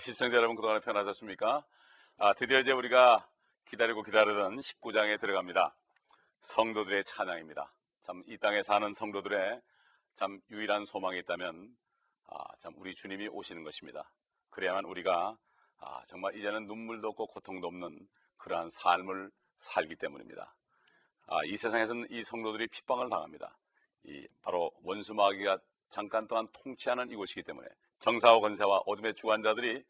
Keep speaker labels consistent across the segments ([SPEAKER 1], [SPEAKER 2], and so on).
[SPEAKER 1] 시청자 여러분 그동안에 편하셨습니까? 드디어 이제 우리가 기다리던 19장에 들어갑니다. 성도들의 찬양입니다. 참 이 땅에 사는 성도들의 참 유일한 소망이 있다면 참 우리 주님이 오시는 것입니다. 그래야만 우리가 정말 이제는 눈물도 없고 고통도 없는 그러한 삶을 살기 때문입니다. 이 세상에서는 이 성도들이 핍박을 당합니다. 바로 원수 마귀가 잠깐 동안 통치하는 이곳이기 때문에 정사와 권세와 어둠의 주관자들이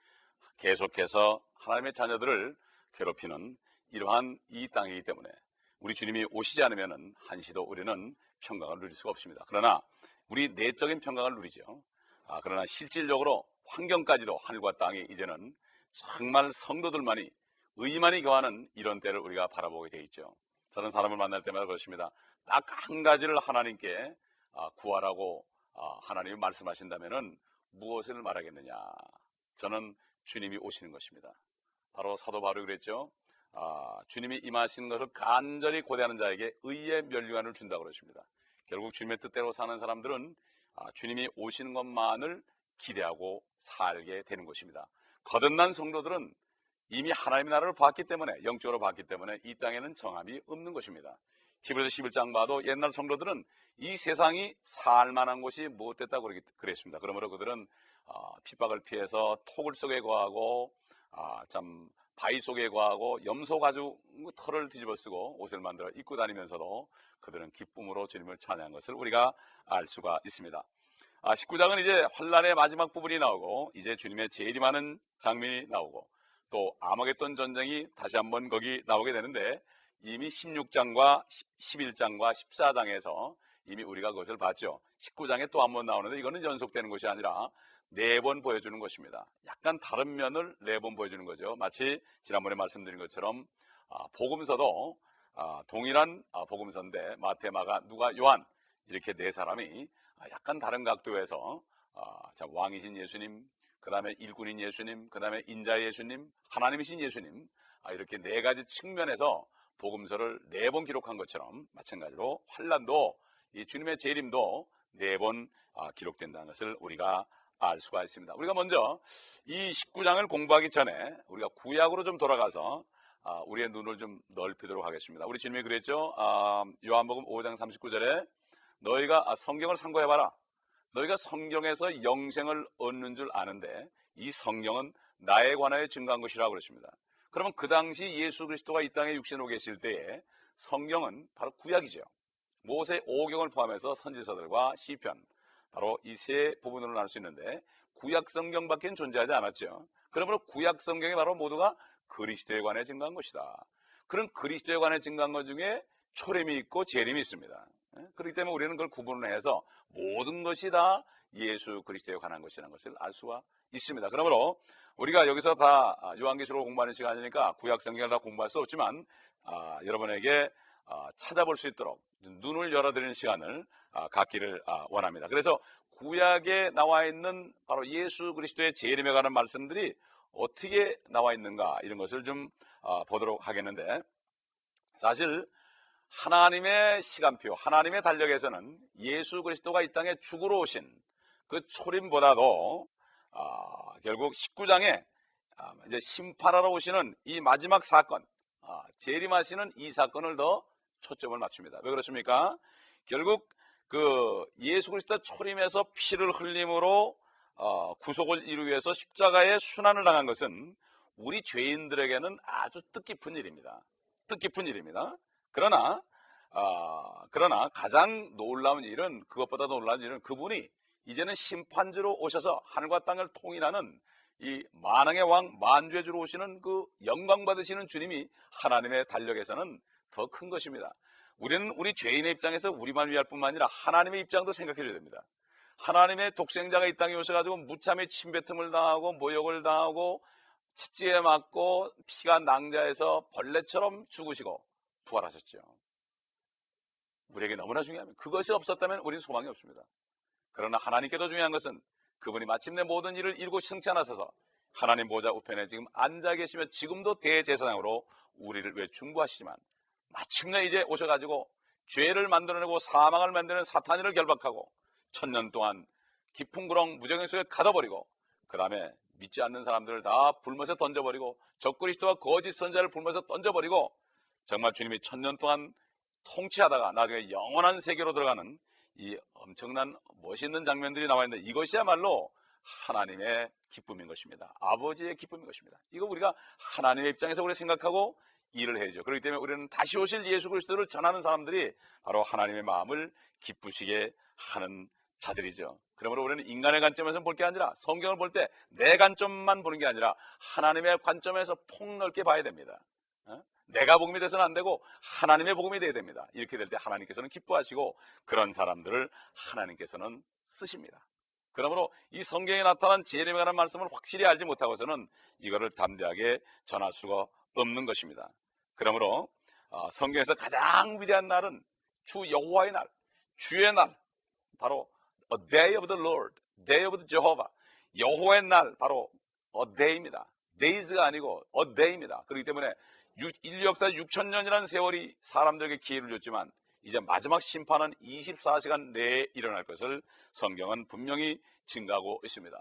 [SPEAKER 1] 계속해서 하나님의 자녀들을 괴롭히는 이러한 이 땅이기 때문에 우리 주님이 오시지 않으면 한시도 우리는 평강을 누릴 수가 없습니다. 그러나 우리 내적인 평강을 누리죠. 그러나 실질적으로 환경까지도 하늘과 땅이 이제는 정말 성도들만이 의만이 교하는 이런 때를 우리가 바라보게 되어 있죠. 저는 사람을 만날 때마다 그렇습니다. 딱 한 가지를 하나님께 구하라고 하나님이 말씀하신다면은 무엇을 말하겠느냐? 저는 주님이 오시는 것입니다. 바로 사도 바울이 그랬죠. 주님이 임하시는 것을 간절히 고대하는 자에게 의의 면류관을 준다고 그러십니다. 결국 주님의 뜻대로 사는 사람들은 주님이 오시는 것만을 기대하고 살게 되는 것입니다. 거듭난 성도들은 이미 하나님의 나라를 봤기 때문에, 영적으로 봤기 때문에 이 땅에는 정함이 없는 것입니다. 히브리서 11장 봐도 옛날 성도들은 이 세상이 살만한 곳이 무엇됐다고 그랬습니다. 그러므로 그들은 핍박을 피해서 토굴 속에 거하고 참 바위 속에 거하고 염소 가죽 털을 뒤집어 쓰고 옷을 만들어 입고 다니면서도 그들은 기쁨으로 주님을 찬양한 것을 우리가 알 수가 있습니다. 19장은 이제 환란의 마지막 부분이 나오고 이제 주님의 재림하는 장면이 나오고 또 아마겟돈 전쟁이 다시 한번 거기 나오게 되는데 이미 16장과 11장과 14장에서 이미 우리가 그것을 봤죠. 19장에 또 한 번 나오는데 이거는 연속되는 것이 아니라 4번 보여주는 것입니다. 약간 다른 면을 4번 보여주는 거죠. 마치 지난번에 말씀드린 것처럼 복음서도 동일한 복음서인데 마태, 마가, 누가, 요한 이렇게 4사람이 약간 다른 각도에서 왕이신 예수님, 그 다음에 일꾼인 예수님, 그 다음에 인자의 예수님, 하나님이신 예수님 이렇게 4가지 측면에서 복음서를 4번 기록한 것처럼 마찬가지로 환란도 이 주님의 재림도 4번 기록된다는 것을 우리가 알 수가 있습니다. 우리가 먼저 이 19장을 공부하기 전에 우리가 구약으로 좀 돌아가서 우리의 눈을 좀 넓히도록 하겠습니다. 우리 주님이 그랬죠. 요한복음 5장 39절에 너희가 성경을 상고해봐라. 너희가 성경에서 영생을 얻는 줄 아는데 이 성경은 나에 관하여 증거한 것이라고 그러십니다. 그러면 그 당시 예수 그리스도가 이 땅에 육신으로 계실 때에 성경은 바로 구약이죠. 모세 5경을 포함해서 선지서들과 시편, 바로 이 세 부분으로 나눌 수 있는데 구약 성경밖에 존재하지 않았죠. 그러므로 구약 성경이 바로 모두가 그리스도에 관해 증거한 것이다. 그런 그리스도에 관해 증거한 것 중에 초림이 있고 재림이 있습니다. 그렇기 때문에 우리는 그걸 구분을 해서 모든 것이 다 예수 그리스도에 관한 것이라는 것을 알 수가 있습니다. 그러므로 우리가 여기서 다 요한계시록을 공부하는 시간이니까 구약 성경을 다 공부할 수 없지만 여러분에게 찾아볼 수 있도록 눈을 열어드리는 시간을 갖기를 원합니다. 그래서 구약에 나와 있는 바로 예수 그리스도의 재림에 관한 말씀들이 어떻게 나와 있는가 이런 것을 좀 보도록 하겠는데, 사실 하나님의 시간표, 하나님의 달력에서는 예수 그리스도가 이 땅에 죽으러 오신 그 초림보다도 결국 19장에 이제 심판하러 오시는 이 마지막 사건, 재림하시는 이 사건을 더 초점을 맞춥니다. 왜 그렇습니까? 결국 그 예수 그리스도 초림에서 피를 흘림으로 구속을 이루기 위해서 십자가에 순환을 당한 것은 우리 죄인들에게는 아주 뜻깊은 일입니다. 뜻깊은 일입니다. 그러나 가장 놀라운 일은, 그것보다 놀라운 일은 그분이 이제는 심판주로 오셔서 하늘과 땅을 통일하는 이 만왕의 왕, 만주의 주로 오시는 그 영광 받으시는 주님이 하나님의 달력에서는 더 큰 것입니다. 우리는 우리 죄인의 입장에서 우리만 위할 뿐만 아니라 하나님의 입장도 생각해 줘야 됩니다. 하나님의 독생자가 이 땅에 오셔가지고 무참히 침뱉음을 당하고 모욕을 당하고 채찍에 맞고 피가 낭자해서 벌레처럼 죽으시고 부활하셨죠. 우리에게 너무나 중요합니다. 그것이 없었다면 우리는 소망이 없습니다. 그러나 하나님께 더 중요한 것은 그분이 마침내 모든 일을 이루고 승천하셔서 하나님 보좌 우편에 지금 앉아 계시며 지금도 대제사장으로 우리를 위해 중보하시지만 마침내 이제 오셔가지고 죄를 만들어내고 사망을 만드는 사탄이를 결박하고 1000년 동안 깊은 구렁 무정행 속에 가둬버리고 그 다음에 믿지 않는 사람들을 다 불못에 던져버리고 적그리스도와 거짓 선자를 불못에 던져버리고 정말 주님이 1000년 동안 통치하다가 나중에 영원한 세계로 들어가는 이 엄청난 멋있는 장면들이 나와 있는데, 이것이야말로 하나님의 기쁨인 것입니다. 아버지의 기쁨인 것입니다. 이거 우리가 하나님의 입장에서 우리 생각하고 일을 해야죠. 그렇기 때문에 우리는 다시 오실 예수 그리스도를 전하는 사람들이 바로 하나님의 마음을 기쁘시게 하는 자들이죠. 그러므로 우리는 인간의 관점에서 볼 게 아니라, 성경을 볼 때 내 관점만 보는 게 아니라 하나님의 관점에서 폭넓게 봐야 됩니다. 내가 복음이 돼서는 안 되고 하나님의 복음이 돼야 됩니다. 이렇게 될 때 하나님께서는 기뻐하시고 그런 사람들을 하나님께서는 쓰십니다. 그러므로 이 성경에 나타난 재림에 관한 말씀을 확실히 알지 못하고서는 이거를 담대하게 전할 수가 없는 것입니다. 그러므로 성경에서 가장 위대한 날은 주 여호와의 날, 주의 날, 바로 A day of the Lord, Day of the Jehovah, 여호와의 날, 바로 A day입니다. Days가 아니고 A day입니다. 그렇기 때문에 인류 역사 6000년이라는 세월이 사람들에게 기회를 줬지만 이제 마지막 심판은 24시간 내에 일어날 것을 성경은 분명히 증거하고 있습니다.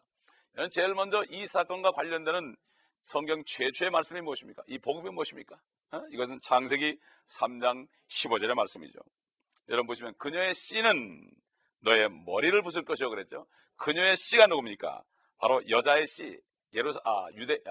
[SPEAKER 1] 제일 먼저 이 사건과 관련되는 성경 최초의 말씀이 무엇입니까? 이 복음이 무엇입니까? 이것은 창세기 3장 15절의 말씀이죠. 여러분 보시면 그녀의 씨는 너의 머리를 부술 것이요 그랬죠. 그녀의 씨가 누굽니까? 바로 여자의 씨,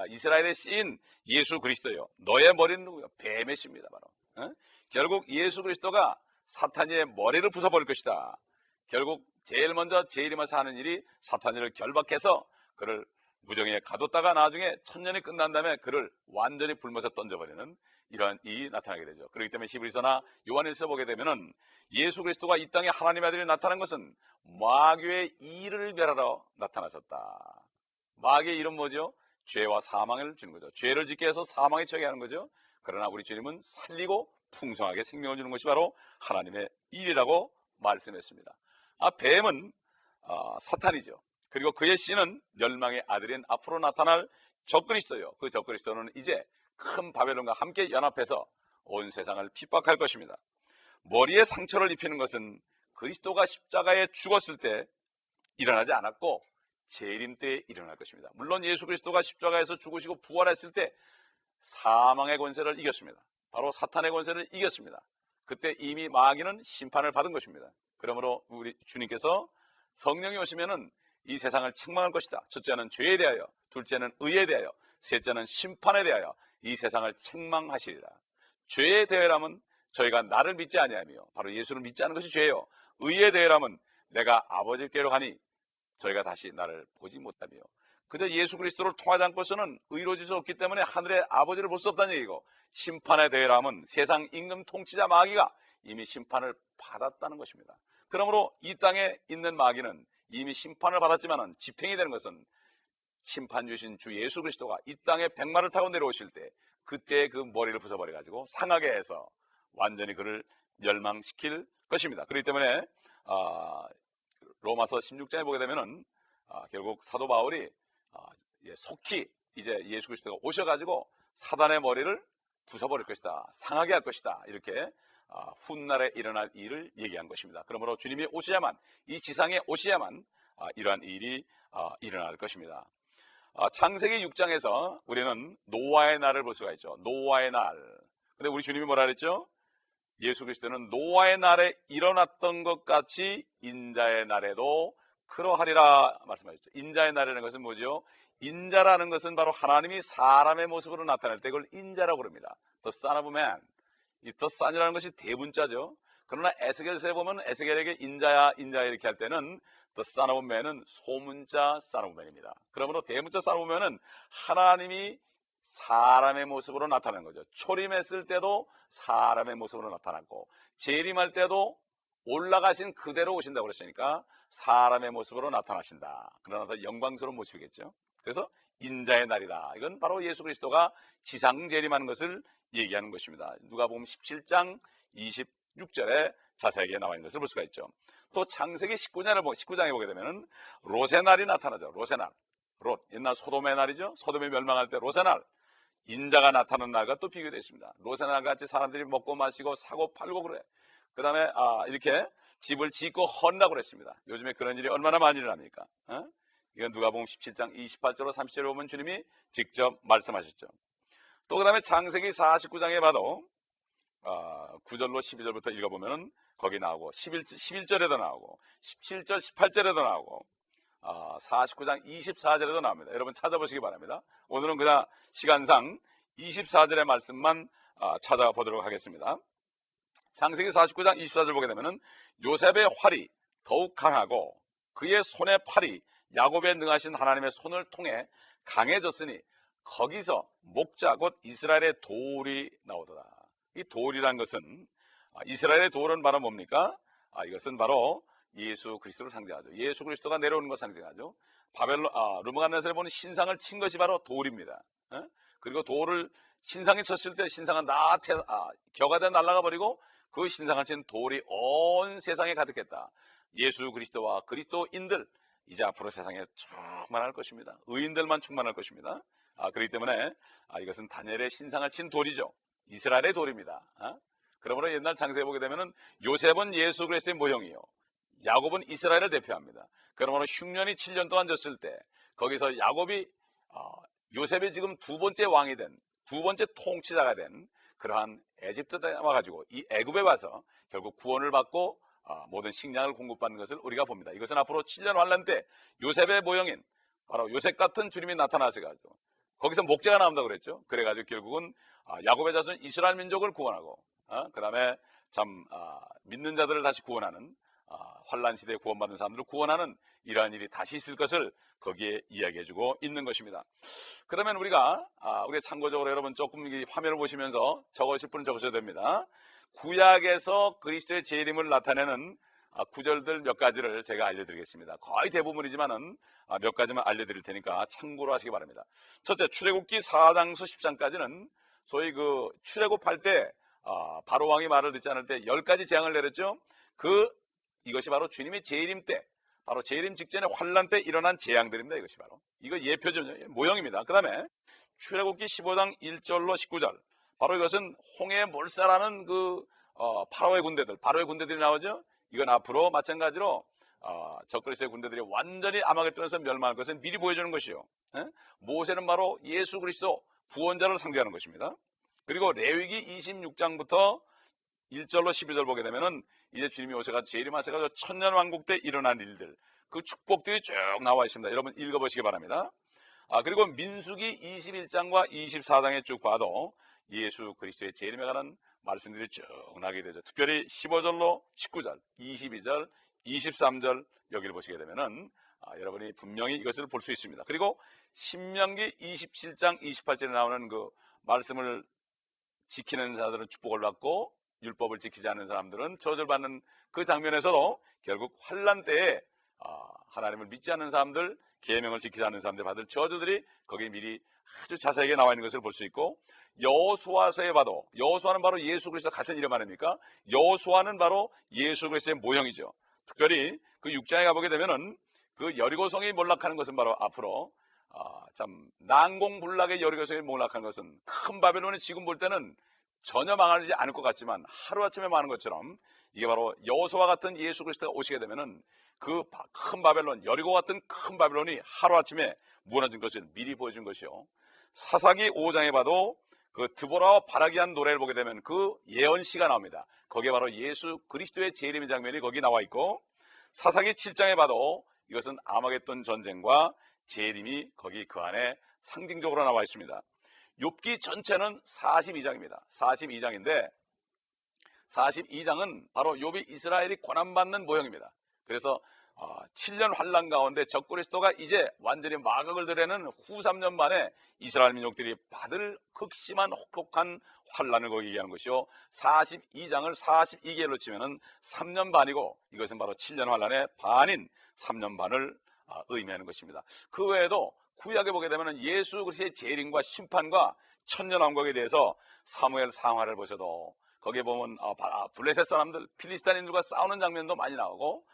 [SPEAKER 1] 이스라엘의 씨인 예수 그리스도요. 너의 머리는 누구요? 뱀의 씨입니다. 바로. 결국 예수 그리스도가 사탄의 머리를 부숴버릴 것이다. 결국 제일 먼저 재림에서 하는 일이 사탄을 결박해서 그를 무정에 가뒀다가 나중에 1000년이 끝난 다음에 그를 완전히 불못에 던져버리는 이러한 일이 나타나게 되죠. 그렇기 때문에 히브리서나 요한일서 보게 되면은 예수 그리스도가 이 땅에 하나님의 아들이 나타난 것은 마귀의 일을 멸하러 나타나셨다. 마귀의 일은 뭐죠? 죄와 사망을 주는 거죠. 죄를 짓게 해서 사망에 처하게 하는 거죠. 그러나 우리 주님은 살리고 풍성하게 생명을 주는 것이 바로 하나님의 일이라고 말씀했습니다. 뱀은 사탄이죠. 그리고 그의 씨는 멸망의 아들인 앞으로 나타날 적그리스도요. 그 적그리스도는 이제 큰 바벨론과 함께 연합해서 온 세상을 핍박할 것입니다. 머리에 상처를 입히는 것은 그리스도가 십자가에 죽었을 때 일어나지 않았고 재림 때에 일어날 것입니다. 물론 예수 그리스도가 십자가에서 죽으시고 부활했을 때 사망의 권세를 이겼습니다. 바로 사탄의 권세를 이겼습니다. 그때 이미 마귀는 심판을 받은 것입니다. 그러므로 우리 주님께서 성령이 오시면은 이 세상을 책망할 것이다. 첫째는 죄에 대하여, 둘째는 의에 대하여, 셋째는 심판에 대하여 이 세상을 책망하시리라. 죄에 대하여라면 저희가 나를 믿지 아니하며 바로 예수를 믿지 않는 것이 죄요. 의에 대하여라면 내가 아버지께로 가니 저희가 다시 나를 보지 못하며, 그저 예수 그리스도를 통하지 않고서는 의로워질 수 없기 때문에 하늘의 아버지를 볼 수 없다는 얘기고, 심판에 대하여라면 세상 임금 통치자 마귀가 이미 심판을 받았다는 것입니다. 그러므로 이 땅에 있는 마귀는 이미 심판을 받았지만 집행이 되는 것은 심판 주신 주 예수 그리스도가 이 땅에 백마를 타고 내려오실 때 그때 그 머리를 부숴버려 가지고 상하게 해서 완전히 그를 멸망시킬 것입니다. 그렇기 때문에 로마서 16장에 보게 되면은 결국 사도 바울이 속히 이제 예수 그리스도가 오셔가지고 사단의 머리를 부숴버릴 것이다, 상하게 할 것이다, 이렇게 훗날에 일어날 일을 얘기한 것입니다. 그러므로 주님이 오셔야만, 이 지상에 오셔야만 이러한 일이 일어날 것입니다. 창세기 6장에서 우리는 노아의 날을 볼 수가 있죠. 노아의 날. 근데 우리 주님이 뭐라 그랬죠? 예수 그리스도는 노아의 날에 일어났던 것 같이 인자의 날에도 그러하리라 말씀하셨죠. 인자의 날이라는 것은 뭐죠? 인자라는 것은 바로 하나님이 사람의 모습으로 나타날 때 그걸 인자라고 그럽니다. The Son of Man. 이 The Son이라는 것이 대문자죠. 그러나 에스겔서에 보면 에스겔에게 인자야 인자야 이렇게 할 때는 The Son of Man은 소문자 Son of Man입니다. 그러므로 대문자 Son of Man은 하나님이 사람의 모습으로 나타나는 거죠. 초림했을 때도 사람의 모습으로 나타났고 재림할 때도 올라가신 그대로 오신다고 그랬으니까 사람의 모습으로 나타나신다. 그러나 더 영광스러운 모습이겠죠. 그래서 인자의 날이다. 이건 바로 예수 그리스도가 지상 재림하는 것을 얘기하는 것입니다. 누가복음 17장 26절에 자세하게 나와 있는 것을 볼 수가 있죠. 또 창세기 19장에 보게 되면 롯의 날이 나타나죠. 롯의 날. 롯, 옛날 소돔의 날이죠. 소돔이 멸망할 때 롯의 날. 인자가 나타나는 날과 또 비교되어 있습니다. 롯의 날 같이 사람들이 먹고 마시고 사고 팔고 그래. 그 다음에 이렇게 집을 짓고 헌다고 그랬습니다. 요즘에 그런 일이 얼마나 많이 일어납니까? 이건 누가복음 17장 28절로 30절에 보면 주님이 직접 말씀하셨죠. 또 그 다음에 창세기 49장에 봐도 9절로 12절부터 읽어보면 거기 나오고 11절에도 나오고 17절 18절에도 나오고 49장 24절에도 나옵니다. 여러분 찾아보시기 바랍니다. 오늘은 그냥 시간상 24절의 말씀만 찾아보도록 하겠습니다. 창세기 49장 24절 보게 되면 요셉의 활이 더욱 강하고 그의 손의 팔이 야곱의 능하신 하나님의 손을 통해 강해졌으니 거기서 목자 곧 이스라엘의 돌이 나오더라. 이 돌이란 것은 이스라엘의 돌은 바로 뭡니까? 이것은 바로 예수 그리스도를 상징하죠. 예수 그리스도가 내려오는 것을 상징하죠. 르므갓네살에 보는 신상을 친 것이 바로 돌입니다. 그리고 돌을 신상에 쳤을 때 신상은 겨가 돼 날아가 버리고 그 신상을 친 돌이 온 세상에 가득했다. 예수 그리스도와 그리스도인들 이제 앞으로 세상에 충만할 것입니다. 의인들만 충만할 것입니다. 그렇기 때문에 이것은 다니엘의 신상을 친 돌이죠. 이스라엘의 돌입니다. 그러므로 옛날 창세기에 보게 되면 요셉은 예수 그리스도의 모형이요, 야곱은 이스라엘을 대표합니다. 그러므로 흉년이 7년 동안 졌을 때 거기서 야곱이 요셉이 지금 두 번째 왕이 된, 두 번째 통치자가 된 그러한 에집트에 와가지고 이 애굽에 와서 결국 구원을 받고 모든 식량을 공급받는 것을 우리가 봅니다. 이것은 앞으로 7년 환란 때 요셉의 모형인 바로 요셉 같은 주님이 나타나셔가지고 거기서 목자가 나온다고 그랬죠. 그래가지고 결국은 야곱의 자손 이스라엘 민족을 구원하고 그 다음에 참 믿는 자들을 다시 구원하는 환란 시대에 구원받는 사람들을 구원하는 이러한 일이 다시 있을 것을 거기에 이야기해주고 있는 것입니다. 그러면 우리가 참고적으로 여러분 조금 화면을 보시면서 적으실 분은 적으셔야 됩니다. 구약에서 그리스도의 재림을 나타내는 구절들 몇 가지를 제가 알려드리겠습니다. 거의 대부분이지만은 몇 가지만 알려드릴 테니까 참고로 하시기 바랍니다. 첫째, 출애굽기 4장서 10장까지는 소위 그 출애굽할 때 바로 왕이 말을 듣지 않을 때 10가지 재앙을 내렸죠. 이것이 바로 주님의 재림 때, 바로 재림 직전에 환란 때 일어난 재앙들입니다. 이것이 바로 이거 예표죠, 모형입니다. 그 다음에 출애굽기 15장 1절로 19절, 바로 이것은 홍해에 몰살하는 바로의 군대들이 나오죠. 이건 앞으로 마찬가지로 적그리스도의 군대들이 완전히 아마겟돈에서 멸망할 것을 미리 보여주는 것이요. 모세는 바로 예수 그리스도 구원자를 상징하는 것입니다. 그리고 레위기 26장부터 1절로 12절 보게 되면은 이제 주님이 오셔가 재림하셔가지고 천년왕국 때 일어난 일들, 그 축복들이 쭉 나와 있습니다. 여러분 읽어보시기 바랍니다. 그리고 민수기 21장과 24장에 쭉 봐도 예수 그리스도의 재림에 관한 말씀들이 쭉 나게 되죠. 특별히 15절로 19절, 22절, 23절 여기를 보시게 되면은 여러분이 분명히 이것을 볼 수 있습니다. 그리고 신명기 27장 28절에 나오는 그 말씀을 지키는 자들은 축복을 받고 율법을 지키지 않는 사람들은 저주를 받는 그 장면에서도 결국 환란 때에 하나님을 믿지 않는 사람들, 계명을 지키지 않는 사람들 받을 저주들이 거기에 미리 아주 자세하게 나와 있는 것을 볼 수 있고, 여호수아서에 봐도 여호수아는 바로 예수 그리스도 같은 이름 아닙니까? 여호수아는 바로 예수 그리스도의 모형이죠. 특별히 그 6장에 가보게 되면은 그 여리고성이 몰락하는 것은 바로 앞으로 참 난공불락의 여리고성이 몰락하는 것은 큰 바벨론이 지금 볼 때는 전혀 망하지 않을 것 같지만 하루아침에 망하는 것처럼 이게 바로 여호수아 같은 예수 그리스도가 오시게 되면은 그 큰 바벨론, 여리고 같은 큰 바벨론이 하루아침에 무너진 것을 미리 보여준 것이요. 사사기 5장에 봐도 그 드보라와 바라기 한 노래를 보게 되면 그 예언시가 나옵니다. 거기에 바로 예수 그리스도의 재림의 장면이 거기 나와 있고, 사사기 7장에 봐도 이것은 아마겟돈 전쟁과 재림이 거기 그 안에 상징적으로 나와 있습니다. 욥기 전체는 42장입니다. 42장인데 42장은 바로 욥이 이스라엘이 고난받는 모형입니다. 그래서 7년 환란 가운데 적그리스도가 이제 완전히 마각을 드러내는 후 3년 만에 이스라엘 민족들이 받을 극심한 혹독한 환란을 거기 얘기하는 것이요. 42장을 42개로 치면은 3년 반이고 이것은 바로 7년 환란의 반인 3년 반을 의미하는 것입니다. 그 외에도 구약에 보게 되면 예수 그리스도의 재림과 심판과 천년왕국에 대해서 사무엘 상하를 보셔도 거기에 보면 블레셋 사람들, 필리스타인들과 싸우는 장면도 많이 나오고,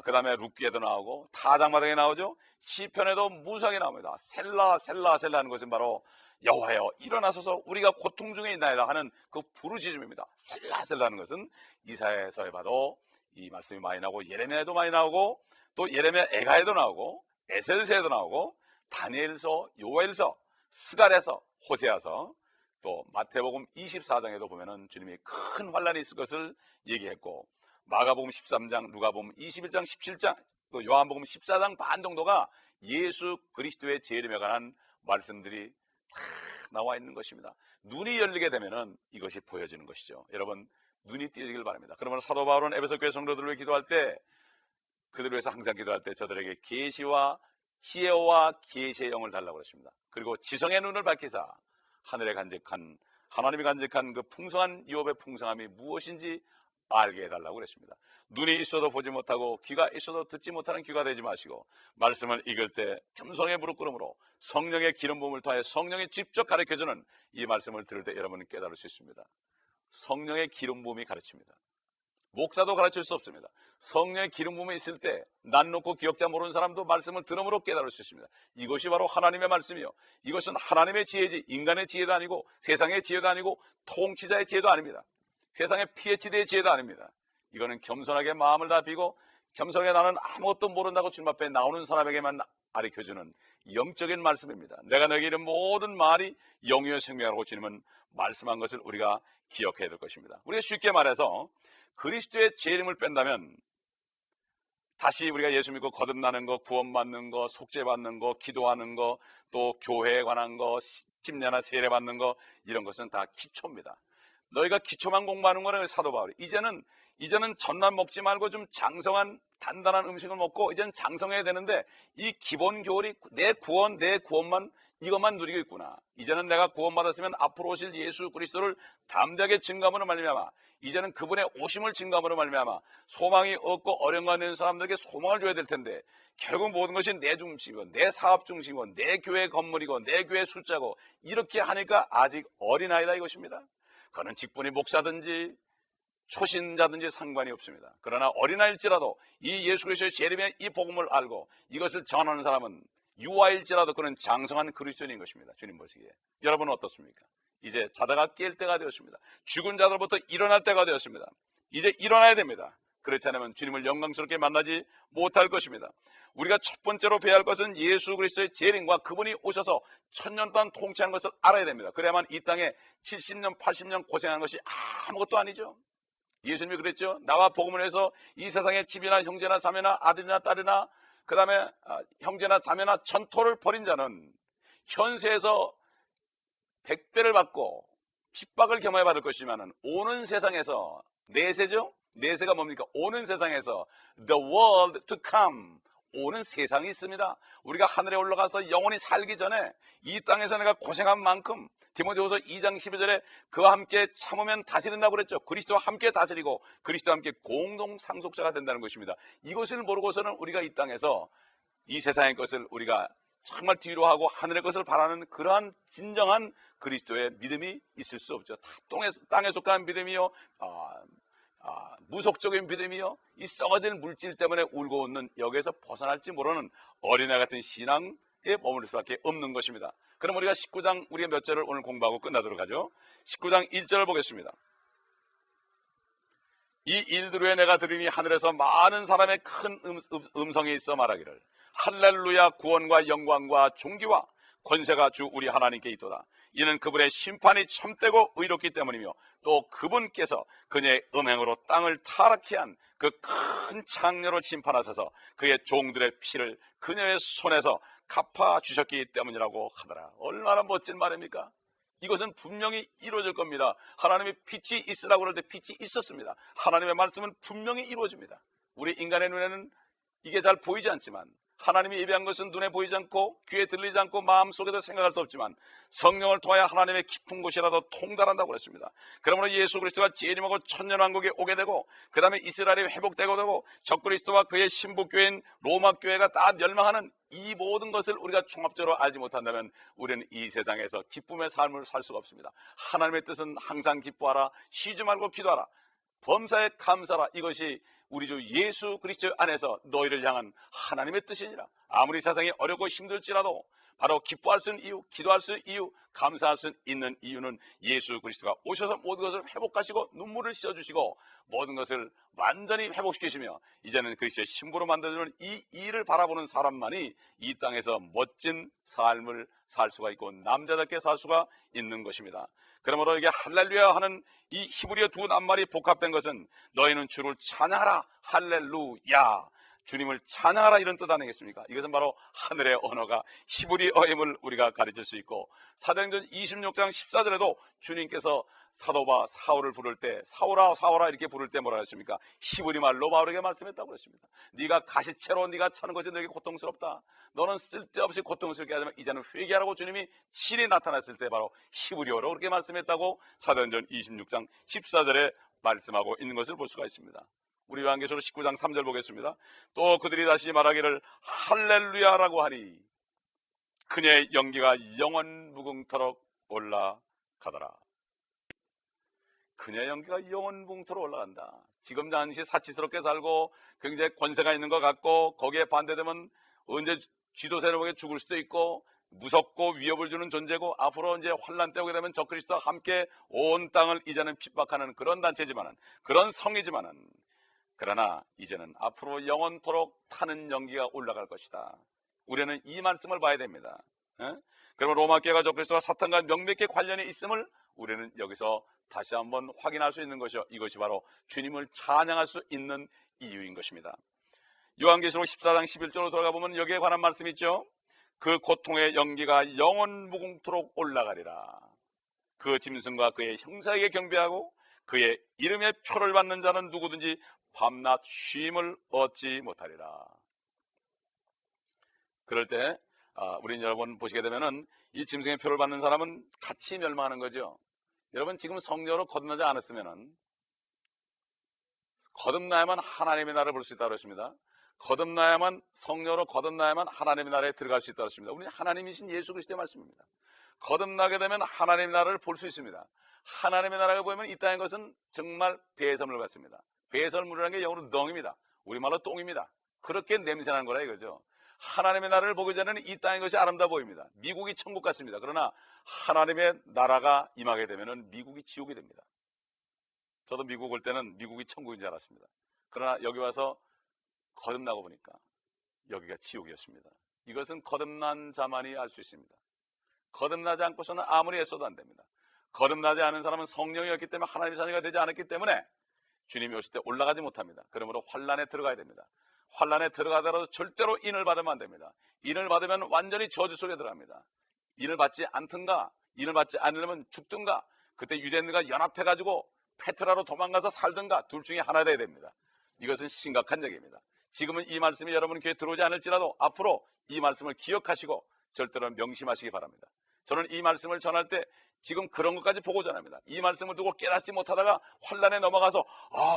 [SPEAKER 1] 그 다음에 룻기에도 나오고 타작마당에 나오죠. 시편에도 무수하게 나옵니다. 셀라 셀라 셀라 하는 것은 바로 여호와여 일어나소서 우리가 고통 중에 있나이다 하는 그 부르짖음입니다. 셀라 셀라 하는 것은 이사야서에 봐도 이 말씀이 많이 나오고, 예레미야에도 많이 나오고, 또 예레미야 애가에도 나오고, 에셀서에도 나오고 다니엘서, 요엘서, 스가랴서, 호세아서, 또 마태복음 24장에도 보면은 주님이 큰 환란이 있을 것을 얘기했고, 마가복음 13장, 누가복음 21장, 17장, 또 요한복음 14장 반 정도가 예수 그리스도의 재림에 관한 말씀들이 다 나와 있는 것입니다. 눈이 열리게 되면은 이것이 보여지는 것이죠. 여러분, 눈이 띄어지길 바랍니다. 그러면 사도 바울은 에베소 교회 성도들을 위해 기도할 때, 그들을 위해서 항상 기도할 때 저들에게 계시와 지혜와 계시의 영을 달라고 그랬습니다. 그리고 지성의 눈을 밝히사 하늘에 간직한, 하나님이 간직한 그 풍성한 유업의 풍성함이 무엇인지 알게 해달라고 그랬습니다. 눈이 있어도 보지 못하고 귀가 있어도 듣지 못하는 귀가 되지 마시고, 말씀을 읽을 때 겸손하게 무릎 꿇음으로 성령의 기름 부음을 통해 성령이 직접 가르쳐주는 이 말씀을 들을 때 여러분은 깨달을 수 있습니다. 성령의 기름 부음이 가르칩니다. 목사도 가르칠 수 없습니다. 성령의 기름 부음이 있을 때 난 놓고 기억자 모르는 사람도 말씀을 들음으로 깨달을 수 있습니다. 이것이 바로 하나님의 말씀이요, 이것은 하나님의 지혜지 인간의 지혜도 아니고 세상의 지혜도 아니고 통치자의 지혜도 아닙니다. 세상의 PhD의 지혜도 아닙니다. 이거는 겸손하게 마음을 다 비고 겸손하게 나는 아무것도 모른다고 주님 앞에 나오는 사람에게만 가르쳐주는 영적인 말씀입니다. 내가 너에게 이른 모든 말이 영이요 생명이라고 주님은 말씀한 것을 우리가 기억해야 될 것입니다. 우리가 쉽게 말해서 그리스도의 재림을 뺀다면 다시 우리가 예수 믿고 거듭나는 거, 구원받는 거, 속죄받는 거, 기도하는 거, 또 교회에 관한 거, 침례나 세례 받는 거, 이런 것은 다 기초입니다. 너희가 기초만 공부하는 거는 사도 바울이 이제는 전만 먹지 말고 좀 장성한 단단한 음식을 먹고 이제는 장성해야 되는데, 이 기본 교리, 내 구원만 이것만 누리고 있구나. 이제는 내가 구원받았으면 앞으로 오실 예수 그리스도를 담대하게 증거함으로 말미암아, 이제는 그분의 오심을 증거함으로 말미암아 소망이 없고 어려움가 있는 사람들에게 소망을 줘야 될 텐데, 결국 모든 것이 내 중심이고 내 사업 중심이고 내 교회 건물이고 내 교회 숫자고 이렇게 하니까 아직 어린아이다 이것입니다. 그는 직분이 목사든지 초신자든지 상관이 없습니다. 그러나 어린아이일지라도 이 예수 그리스도의 재림의 이 복음을 알고 이것을 전하는 사람은 유아일지라도 그는 장성한 그리스도인인 것입니다. 주님 보시기에. 여러분은 어떻습니까? 이제 자다가 깰 때가 되었습니다. 죽은 자들부터 일어날 때가 되었습니다. 이제 일어나야 됩니다. 그렇지 않으면 주님을 영광스럽게 만나지 못할 것입니다. 우리가 첫 번째로 배워야 할 것은 예수 그리스도의 재림과 그분이 오셔서 1000년 동안 통치한 것을 알아야 됩니다. 그래야만 이 땅에 70년 80년 고생한 것이 아무것도 아니죠. 예수님이 그랬죠. 나와 복음을 해서 이 세상에 집이나 형제나 자매나 아들이나 딸이나 그 다음에 형제나 자매나 전토를 벌인 자는 현세에서 100배를 받고 핍박을 겸하여 받을 것이지만 오는 세상에서, 내세죠? 내세가 뭡니까? 오는 세상에서 the world to come, 오는 세상이 있습니다. 우리가 하늘에 올라가서 영원히 살기 전에 이 땅에서 내가 고생한 만큼, 디모데후서 2장 12절에 그와 함께 참으면 다스린다고 그랬죠. 그리스도와 함께 다스리고 그리스도와 함께 공동 상속자가 된다는 것입니다. 이것을 모르고서는 우리가 이 땅에서 이 세상의 것을 우리가 정말 뒤로 하고 하늘의 것을 바라는 그러한 진정한 그리스도의 믿음이 있을 수 없죠. 땅에 속한 믿음이요, 무속적인 믿음이요, 이 썩어질 물질 때문에 울고 웃는 여기에서 벗어날지 모르는 어린애 같은 신앙에 머무를 수밖에 없는 것입니다. 그럼 우리가 19장 우리가 몇 절을 오늘 공부하고 끝나도록 하죠. 19장 1절을 보겠습니다. 이 일들 후에 내가 들으니 하늘에서 많은 사람의 큰 음성이 있어 말하기를 할렐루야, 구원과 영광과 존귀와 권세가 주 우리 하나님께 있도다. 이는 그분의 심판이 참되고 의롭기 때문이며 또 그분께서 그녀의 음행으로 땅을 타락케 한 그 큰 창녀를 심판하셔서 그의 종들의 피를 그녀의 손에서 갚아주셨기 때문이라고 하더라. 얼마나 멋진 말입니까? 이것은 분명히 이루어질 겁니다. 하나님의 빛이 있으라고 그럴 때 빛이 있었습니다. 하나님의 말씀은 분명히 이루어집니다. 우리 인간의 눈에는 이게 잘 보이지 않지만, 하나님이 예비한 것은 눈에 보이지 않고 귀에 들리지 않고 마음속에도 생각할 수 없지만 성령을 통하여 하나님의 깊은 곳이라도 통달한다고 그랬습니다. 그러므로 예수 그리스도가 재림하고 천년왕국에 오게 되고 그 다음에 이스라엘이 회복되고 되고 적그리스도와 그의 신부교회인 로마 교회가 다 멸망하는 이 모든 것을 우리가 종합적으로 알지 못한다면 우리는 이 세상에서 기쁨의 삶을 살 수가 없습니다. 하나님의 뜻은 항상 기뻐하라, 쉬지 말고 기도하라, 범사에 감사하라. 이것이 우리 주 예수 그리스도 안에서 너희를 향한 하나님의 뜻이니라. 아무리 세상이 어렵고 힘들지라도 바로 기뻐할 수 있는 이유, 기도할 수 있는 이유, 감사할 수 있는 이유는 예수 그리스도가 오셔서 모든 것을 회복하시고 눈물을 씻어주시고 모든 것을 완전히 회복시키시며 이제는 그리스도의 신부로 만들어주는 이 일을 바라보는 사람만이 이 땅에서 멋진 삶을 살 수가 있고 남자답게 살 수가 있는 것입니다. 그러므로 이게 할렐루야 하는 이 히브리어 두 낱말이 복합된 것은 너희는 주를 찬양하라 할렐루야, 주님을 찬양하라, 이런 뜻 아니겠습니까? 이것은 바로 하늘의 언어가 히브리어임을 우리가 가르칠 수 있고, 사도행전 26장 14절에도 주님께서 사도바 사울을 부를 때 사울아 사울아 이렇게 부를 때 뭐라 했습니까? 히브리 말로 바울에게 말씀했다고 그랬습니다. 네가 가시채로 네가 차는 것이 너에게 고통스럽다. 너는 쓸데없이 고통스럽게 하지만 이제는 회개하라고 주님이 친히 나타났을 때 바로 히브리어로 그렇게 말씀했다고 사도행전 26장 14절에 말씀하고 있는 것을 볼 수가 있습니다. 우리 요한계시록 19장 3절 보겠습니다. 또 그들이 다시 말하기를 할렐루야라고 하니 그녀의 연기가 영원 무궁토록 올라가더라. 그녀의 연기가 영원 무궁토록 올라간다. 지금 당시 사치스럽게 살고 굉장히 권세가 있는 것 같고 거기에 반대되면 언제 쥐도 새로보게 죽을 수도 있고 무섭고 위협을 주는 존재고 앞으로 이제 환난 때 오게 되면 적그리스도와 함께 온 땅을 이제는 핍박하는 그런 단체지만은, 그런 성이지만은, 그러나 이제는 앞으로 영원토록 타는 연기가 올라갈 것이다. 우리는 이 말씀을 봐야 됩니다. 그러면 로마교회가 적그리스도와 사탄과 명백히 관련이 있음을 우리는 여기서 다시 한번 확인할 수 있는 것이요, 이것이 바로 주님을 찬양할 수 있는 이유인 것입니다. 요한계시록 14장 11절로 돌아가 보면 여기에 관한 말씀이 있죠. 그 고통의 연기가 영원 무궁토록 올라가리라. 그 짐승과 그의 형사에게 경배하고 그의 이름의 표를 받는 자는 누구든지 밤낮 쉼을 얻지 못하리라. 그럴 때 우리 여러분 보시게 되면은 이 짐승의 표를 받는 사람은 같이 멸망하는 거죠. 여러분 지금 성령으로 거듭나지 않았으면은, 거듭나야만 하나님의 나라를 볼 수 있다고 했습니다. 거듭나야만, 성령으로 거듭나야만 하나님의 나라에 들어갈 수 있다고 했습니다. 우리 하나님이신 예수 그리스도의 말씀입니다. 거듭나게 되면 하나님의 나라를 볼 수 있습니다. 하나님의 나라를 보면 이 땅의 것은 정말 배설물 같습니다. 배설물이라는 게 영어로 덩입니다. 우리말로 똥입니다. 그렇게 냄새나는 거라 이거죠. 하나님의 나라를 보기 전에는 이 땅의 것이 아름다워 보입니다. 미국이 천국 같습니다. 그러나 하나님의 나라가 임하게 되면 미국이 지옥이 됩니다. 저도 미국 올 때는 미국이 천국인 줄 알았습니다. 그러나 여기 와서 거듭나고 보니까 여기가 지옥이었습니다. 이것은 거듭난 자만이 알 수 있습니다. 거듭나지 않고서는 아무리 애써도 안 됩니다. 거듭나지 않은 사람은 성령이 없기 때문에 하나님의 자녀가 되지 않았기 때문에 주님이 오실 때 올라가지 못합니다. 그러므로 환란에 들어가야 됩니다. 환란에 들어가더라도 절대로 인을 받으면 안 됩니다. 인을 받으면 완전히 저주 속에 들어갑니다. 인을 받지 않든가, 인을 받지 않으려면 죽든가, 그때 유대인들과 연합해가지고 페트라로 도망가서 살든가, 둘 중에 하나 돼야 됩니다. 이것은 심각한 얘기입니다. 지금은 이 말씀이 여러분 귀에 들어오지 않을지라도 앞으로 이 말씀을 기억하시고 절대로 명심하시기 바랍니다. 저는 이 말씀을 전할 때 지금 그런 것까지 보고 전합니다. 이 말씀을 두고 깨닫지 못하다가 환란에 넘어가서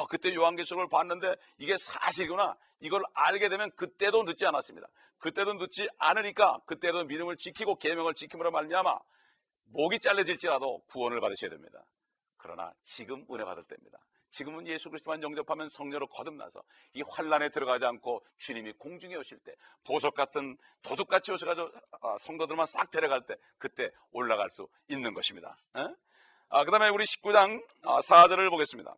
[SPEAKER 1] 그때 요한계시록을 봤는데 이게 사실이구나, 이걸 알게 되면 그때도 늦지 않았습니다. 그때도 늦지 않으니까 그때도 믿음을 지키고 계명을 지킴으로 말미암아 목이 잘려질지라도 구원을 받으셔야 됩니다. 그러나 지금 은혜 받을 때입니다. 지금은 예수 그리스도만 영접하면 성령으로 거듭나서 이 환란에 들어가지 않고 주님이 공중에 오실 때 보석 같은 도둑같이 오셔가지고 성도들만 싹 데려갈 때 그때 올라갈 수 있는 것입니다. 그 다음에 우리 19장 4절을 보겠습니다.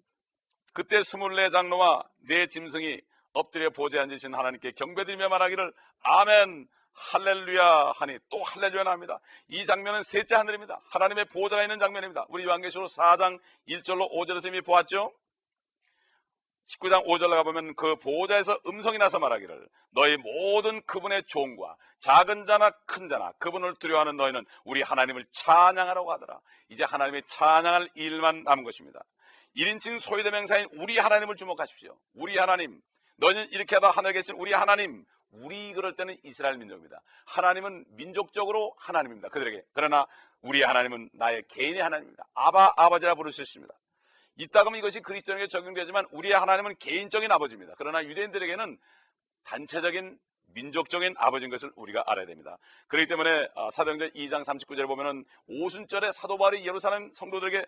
[SPEAKER 1] 그때 24장로와 4짐승이 엎드려 보좌에 앉으신 하나님께 경배드리며 말하기를 아멘 할렐루야 하니 또 할렐루야 합니다. 이 장면은 셋째 하늘입니다. 하나님의 보좌가 있는 장면입니다. 우리 요한계시록 4장 1절로 5절에서 이미 보았죠. 19장 5절 가보면 그 보좌에서 음성이 나서 말하기를 너희 모든 그분의 종과 작은 자나 큰 자나 그분을 두려워하는 너희는 우리 하나님을 찬양하라고 하더라. 이제 하나님의 찬양할 일만 남은 것입니다. 1인칭 소유대명사인 우리 하나님을 주목하십시오. 우리 하나님, 너희는 이렇게 하다 하늘에 계신 우리 하나님. 우리 그럴 때는 이스라엘 민족입니다. 하나님은 민족적으로 하나님입니다. 그들에게. 그러나 우리 하나님은 나의 개인의 하나님입니다. 아버지라 부를 수 있습니다. 이따금 이것이 그리스도인에게 적용되지만 우리의 하나님은 개인적인 아버지입니다. 그러나 유대인들에게는 단체적인 민족적인 아버지인 것을 우리가 알아야 됩니다. 그렇기 때문에 사도행전 2장 39절에 보면은 오순절에 사도 바울이 예루살렘 성도들에게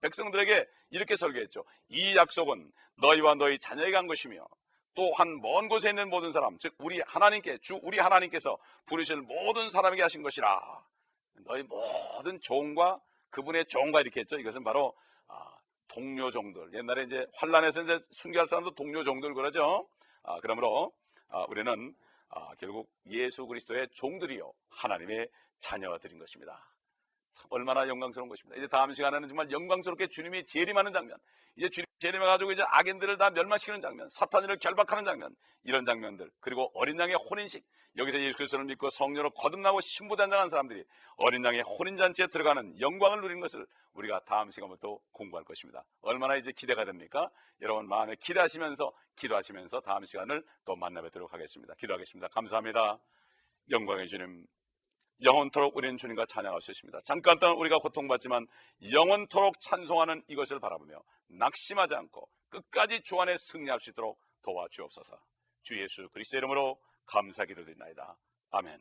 [SPEAKER 1] 백성들에게 이렇게 설교했죠. 이 약속은 너희와 너희 자녀에게 한 것이며 또한 먼 곳에 있는 모든 사람, 즉 우리 하나님께서 부르실 모든 사람에게 하신 것이라. 너희 모든 종과 그분의 종과 이렇게 했죠. 이것은 바로 동료 종들. 옛날에 이제 환란에서 이제 순교할 사람도 동료 종들 그러죠. 그러므로 우리는 결국 예수 그리스도의 종들이요 하나님의 자녀들인 것입니다. 참 얼마나 영광스러운 것입니다. 이제 다음 시간에는 정말 영광스럽게 주님이 재림하는 장면, 이제 주님 재림해가지고 이제 악인들을 다 멸망시키는 장면, 사탄을 결박하는 장면, 이런 장면들, 그리고 어린 양의 혼인식, 여기서 예수 그리스도를 믿고 성령으로 거듭나고 신부단장한 사람들이 어린 양의 혼인잔치에 들어가는 영광을 누리는 것을 우리가 다음 시간부터 공부할 것입니다. 얼마나 이제 기대가 됩니까? 여러분 마음에 기대하시면서 기도하시면서 다음 시간을 또 만나 뵙도록 하겠습니다. 기도하겠습니다. 감사합니다. 영광의 주님, 영원토록 우리는 주님과 찬양할 수 있습니다. 잠깐 동안 우리가 고통받지만 영원토록 찬송하는 이것을 바라보며 낙심하지 않고 끝까지 주 안에 승리할 수 있도록 도와주옵소서. 주 예수 그리스도의 이름으로 감사 기도드리나이다. 아멘.